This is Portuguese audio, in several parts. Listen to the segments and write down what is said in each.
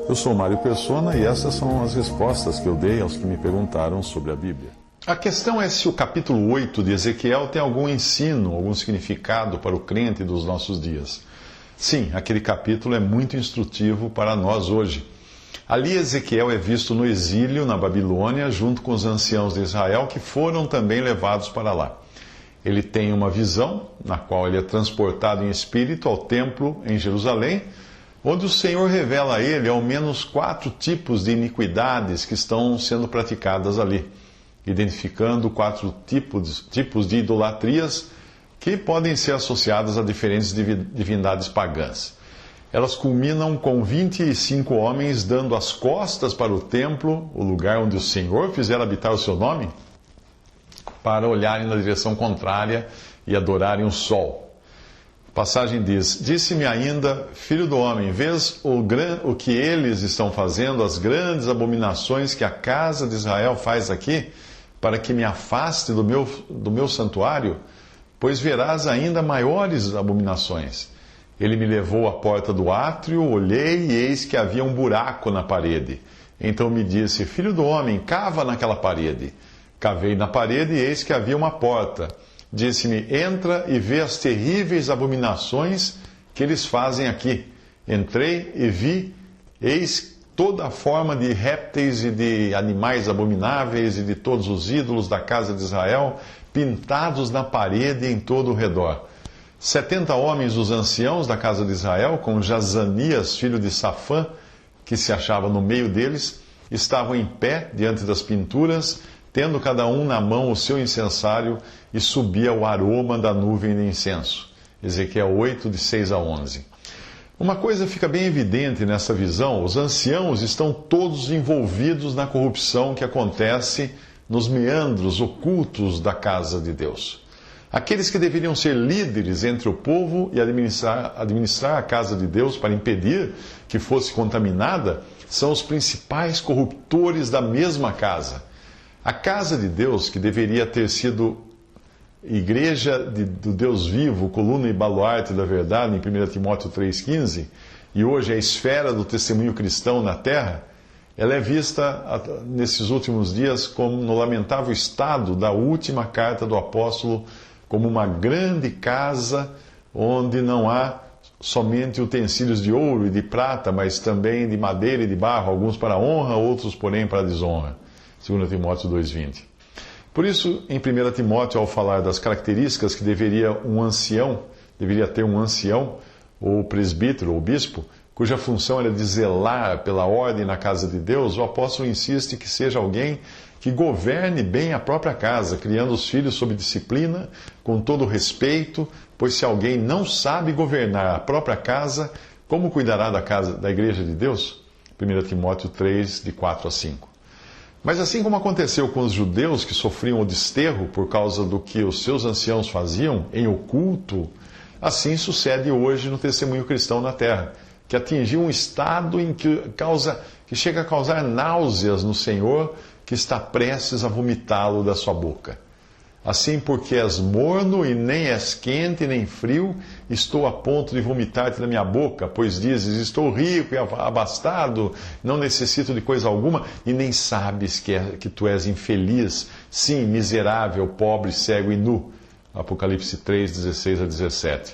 Eu sou Mário Persona e essas são as respostas que eu dei aos que me perguntaram sobre a Bíblia. A questão é se o capítulo 8 de Ezequiel tem algum ensino, algum significado para o crente dos nossos dias. Sim, aquele capítulo é muito instrutivo para nós hoje. Ali Ezequiel é visto no exílio na Babilônia, junto com os anciãos de Israel, que foram também levados para lá. Ele tem uma visão, na qual ele é transportado em espírito ao templo em Jerusalém, onde o Senhor revela a ele ao menos 4 tipos de iniquidades que estão sendo praticadas ali, identificando 4 tipos de idolatrias que podem ser associadas a diferentes divindades pagãs. Elas culminam com 25 homens dando as costas para o templo, o lugar onde o Senhor fizera habitar o seu nome, para olharem na direção contrária e adorarem o sol. A passagem diz: Disse-me ainda, filho do homem, vês o que eles estão fazendo, as grandes abominações que a casa de Israel faz aqui, para que me afaste do meu santuário? Pois verás ainda maiores abominações. Ele me levou à porta do átrio, olhei e eis que havia um buraco na parede. Então me disse, filho do homem, cava naquela parede. Cavei na parede e eis que havia uma porta. Disse-me, entra e vê as terríveis abominações que eles fazem aqui. Entrei e vi, eis toda a forma de répteis e de animais abomináveis e de todos os ídolos da casa de Israel, pintados na parede em todo o redor. 70 homens dos anciãos da casa de Israel, com Jazanias, filho de Safã, que se achava no meio deles, estavam em pé diante das pinturas, tendo cada um na mão o seu incensário, e subia o aroma da nuvem de incenso. Ezequiel 8, de 6 a 11. Uma coisa fica bem evidente nessa visão: os anciãos estão todos envolvidos na corrupção que acontece nos meandros ocultos da casa de Deus. Aqueles que deveriam ser líderes entre o povo e administrar a casa de Deus para impedir que fosse contaminada, são os principais corruptores da mesma casa. A casa de Deus, que deveria ter sido igreja do Deus vivo, coluna e baluarte da verdade, em 1 Timóteo 3,15, e hoje é a esfera do testemunho cristão na terra, ela é vista nesses últimos dias como no lamentável estado da última carta do apóstolo, como uma grande casa onde não há somente utensílios de ouro e de prata, mas também de madeira e de barro, alguns para honra, outros, porém, para desonra. 2 Timóteo 2,20. Por isso, em 1 Timóteo, ao falar das características que deveria ter um ancião, ou presbítero, ou bispo, cuja função era de zelar pela ordem na casa de Deus, o apóstolo insiste que seja alguém que governe bem a própria casa, criando os filhos sob disciplina, com todo respeito, pois se alguém não sabe governar a própria casa, como cuidará da igreja de Deus? 1 Timóteo 3, de 4 a 5. Mas assim como aconteceu com os judeus que sofriam o desterro por causa do que os seus anciãos faziam em oculto, assim sucede hoje no testemunho cristão na terra, que atingiu um estado em que chega a causar náuseas no Senhor, que está prestes a vomitá-lo da sua boca. Assim, porque és morno e nem és quente nem frio, estou a ponto de vomitar-te da minha boca, pois dizes, estou rico e abastado, não necessito de coisa alguma, e nem sabes que tu és infeliz, sim, miserável, pobre, cego e nu. Apocalipse 3, 16 a 17.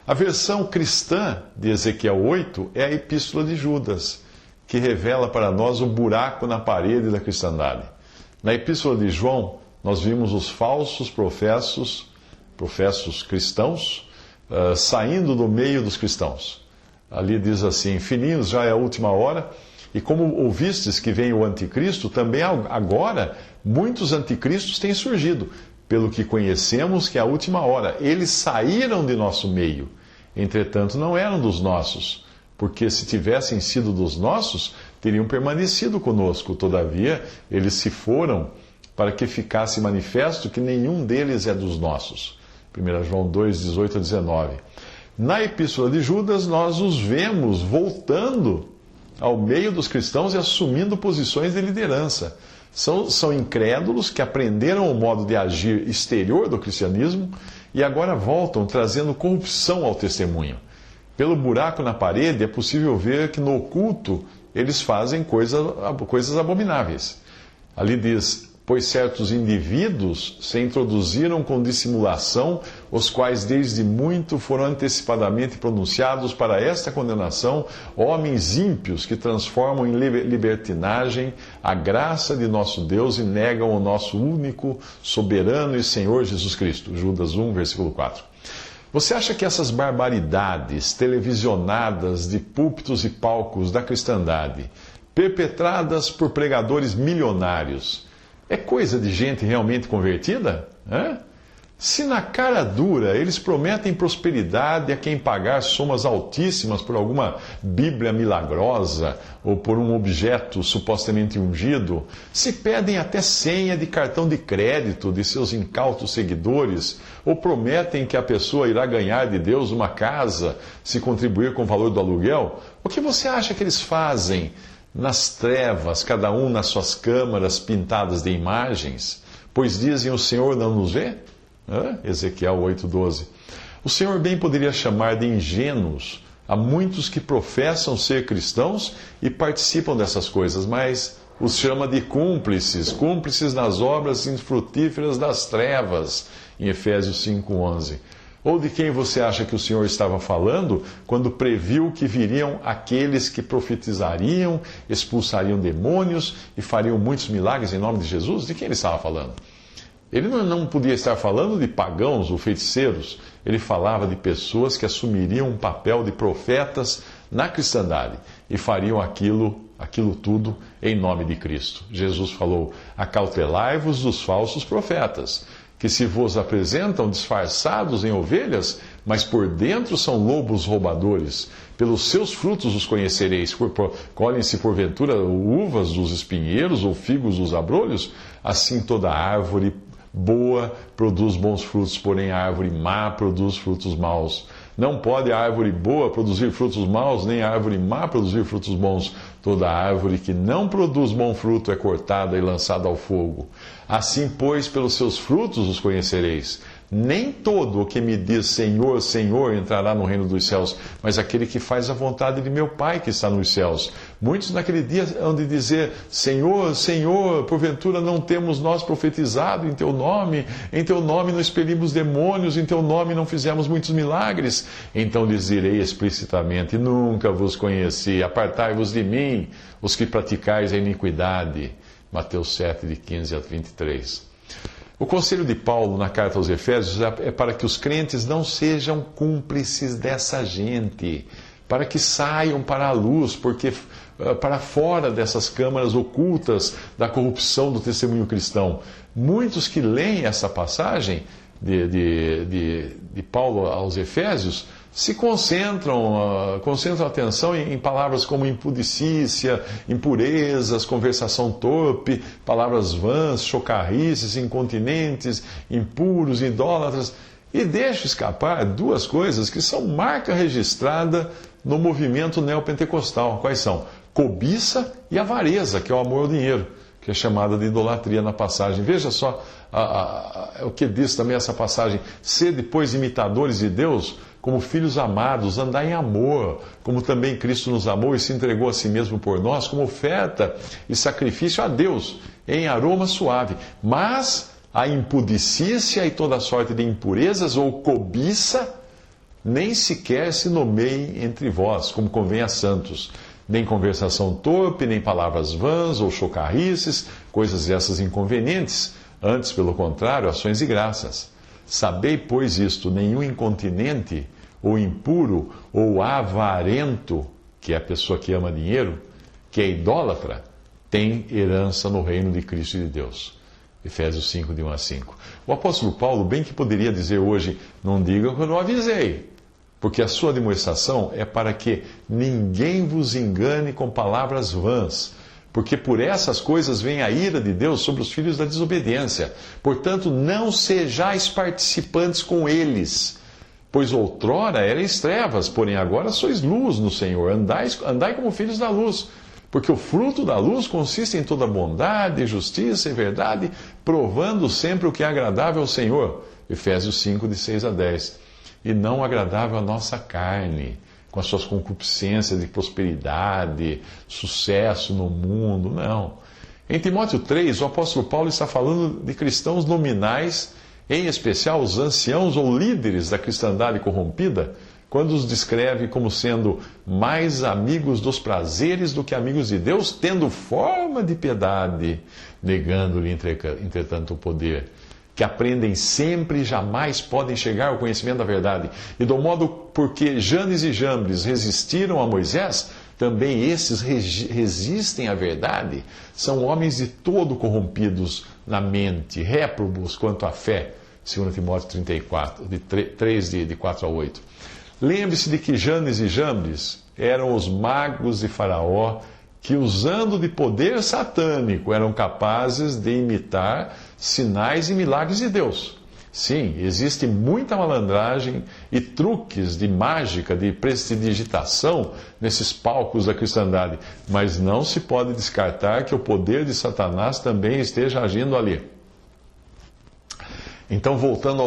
A versão cristã de Ezequiel 8 é a Epístola de Judas, que revela para nós o buraco na parede da cristandade. Na Epístola de João, nós vimos os falsos professos cristãos, saindo do meio dos cristãos. Ali diz assim, filhinhos, já é a última hora, e como ouvistes que vem o anticristo, também agora muitos anticristos têm surgido, pelo que conhecemos que é a última hora. Eles saíram de nosso meio, entretanto não eram dos nossos, porque se tivessem sido dos nossos, teriam permanecido conosco. Todavia, eles se foram para que ficasse manifesto que nenhum deles é dos nossos. 1 João 2, 18 a 19. Na Epístola de Judas, nós os vemos voltando ao meio dos cristãos e assumindo posições de liderança. São incrédulos que aprenderam o modo de agir exterior do cristianismo e agora voltam trazendo corrupção ao testemunho. Pelo buraco na parede é possível ver que no oculto eles fazem coisas abomináveis. Ali diz: pois certos indivíduos se introduziram com dissimulação, os quais desde muito foram antecipadamente pronunciados para esta condenação, homens ímpios que transformam em libertinagem a graça de nosso Deus e negam o nosso único, soberano e Senhor Jesus Cristo. Judas 1, versículo 4. Você acha que essas barbaridades televisionadas de púlpitos e palcos da cristandade, perpetradas por pregadores milionários, é coisa de gente realmente convertida? Se na cara dura eles prometem prosperidade a quem pagar somas altíssimas por alguma Bíblia milagrosa ou por um objeto supostamente ungido, se pedem até senha de cartão de crédito de seus incautos seguidores, ou prometem que a pessoa irá ganhar de Deus uma casa se contribuir com o valor do aluguel, o que você acha que eles fazem nas trevas, cada um nas suas câmaras pintadas de imagens? Pois dizem: o Senhor não nos vê? Ezequiel 8,12. O Senhor bem poderia chamar de ingênuos a muitos que professam ser cristãos e participam dessas coisas, mas os chama de cúmplices nas obras infrutíferas das trevas, em Efésios 5,11. Ou de quem você acha que o Senhor estava falando quando previu que viriam aqueles que profetizariam, expulsariam demônios e fariam muitos milagres em nome de Jesus? De quem ele estava falando? Ele não podia estar falando de pagãos ou feiticeiros. Ele falava de pessoas que assumiriam um papel de profetas na cristandade e fariam aquilo tudo em nome de Cristo. Jesus falou: acautelai-vos dos falsos profetas, que se vos apresentam disfarçados em ovelhas, mas por dentro são lobos roubadores. Pelos seus frutos os conhecereis. Colhem-se porventura uvas dos espinheiros ou figos dos abrolhos? Assim toda árvore boa produz bons frutos, porém a árvore má produz frutos maus. Não pode a árvore boa produzir frutos maus, nem a árvore má produzir frutos bons. Toda árvore que não produz bom fruto é cortada e lançada ao fogo. Assim, pois, pelos seus frutos os conhecereis. Nem todo o que me diz Senhor, Senhor entrará no reino dos céus, mas aquele que faz a vontade de meu Pai que está nos céus. Muitos naquele dia hão de dizer: Senhor, Senhor, porventura não temos nós profetizado em Teu nome não expelimos demônios, em Teu nome não fizemos muitos milagres? Então lhes direi explicitamente: nunca vos conheci, apartai-vos de mim, os que praticais a iniquidade. Mateus 7, de 15 a 23. O conselho de Paulo na carta aos Efésios é para que os crentes não sejam cúmplices dessa gente, para que saiam para a luz, porque para fora dessas câmaras ocultas da corrupção do testemunho cristão. Muitos que leem essa passagem de Paulo aos Efésios se concentram a atenção em palavras como impudicícia, impurezas, conversação torpe, palavras vãs, chocarrices, incontinentes, impuros, idólatras, e deixam escapar duas coisas que são marca registrada no movimento neopentecostal. Quais são? Cobiça e avareza, que é o amor ao dinheiro, que é chamada de idolatria na passagem. Veja só o que diz também essa passagem: sede, pois, imitadores de Deus, como filhos amados, andai em amor, como também Cristo nos amou e se entregou a si mesmo por nós, como oferta e sacrifício a Deus, em aroma suave. Mas a impudicícia e toda sorte de impurezas ou cobiça nem sequer se nomeiem entre vós, como convém a santos. Nem conversação torpe, nem palavras vãs ou chocarrices, coisas essas inconvenientes. Antes, pelo contrário, ações de graças. Sabei, pois, isto: nenhum incontinente, ou impuro, ou avarento, que é a pessoa que ama dinheiro, que é idólatra, tem herança no reino de Cristo e de Deus. Efésios 5, de 1 a 5. O apóstolo Paulo bem que poderia dizer hoje: não digam que eu não avisei, porque a sua demonstração é para que ninguém vos engane com palavras vãs, porque por essas coisas vem a ira de Deus sobre os filhos da desobediência. Portanto, não sejais participantes com eles, pois outrora erais trevas, porém agora sois luz no Senhor. Andai como filhos da luz, porque o fruto da luz consiste em toda bondade, justiça e verdade, provando sempre o que é agradável ao Senhor. Efésios 5, de 6 a 10. E não agradável à nossa carne, com as suas concupiscências de prosperidade, sucesso no mundo. Não. Em Timóteo 3, o apóstolo Paulo está falando de cristãos nominais, em especial os anciãos ou líderes da cristandade corrompida, quando os descreve como sendo mais amigos dos prazeres do que amigos de Deus, tendo forma de piedade, negando-lhe, entretanto, o poder, que aprendem sempre e jamais podem chegar ao conhecimento da verdade. E do modo porque Janes e Jambres resistiram a Moisés, também esses resistem à verdade. São homens de todo corrompidos na mente, réprobos quanto à fé. 2 Timóteo 3, de 4 a 8. Lembre-se de que Janes e Jambres eram os magos de Faraó que, usando de poder satânico, eram capazes de imitar sinais e milagres de Deus. Sim, existe muita malandragem e truques de mágica, de prestidigitação nesses palcos da cristandade, mas não se pode descartar que o poder de Satanás também esteja agindo ali. Então, voltando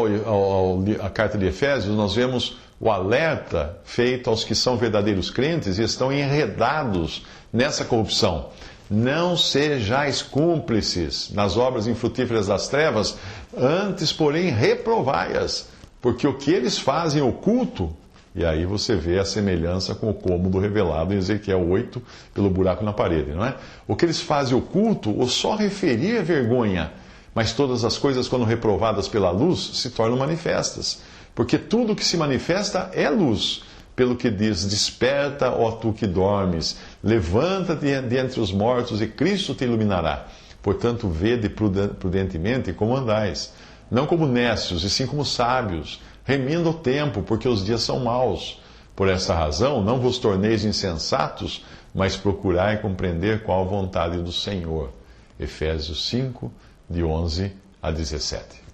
à carta de Efésios, nós vemos o alerta feito aos que são verdadeiros crentes e estão enredados nessa corrupção. Não sejais cúmplices nas obras infrutíferas das trevas, antes, porém, reprovai-as, porque o que eles fazem oculto, e aí você vê a semelhança com o cômodo revelado em Ezequiel 8, pelo buraco na parede, não é? O que eles fazem oculto, ou só referir é vergonha, mas todas as coisas, quando reprovadas pela luz, se tornam manifestas, porque tudo que se manifesta é luz. Pelo que diz, desperta, ó tu que dormes, levanta-te de entre os mortos e Cristo te iluminará. Portanto, vede prudentemente como andais, não como necios, e sim como sábios, remindo o tempo, porque os dias são maus. Por esta razão, não vos torneis insensatos, mas procurai compreender qual a vontade do Senhor. Efésios 5, de 11 a 17.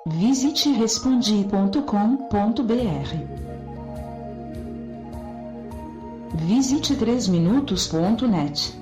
Visite respondi.com.br. Visite 3minutos.net.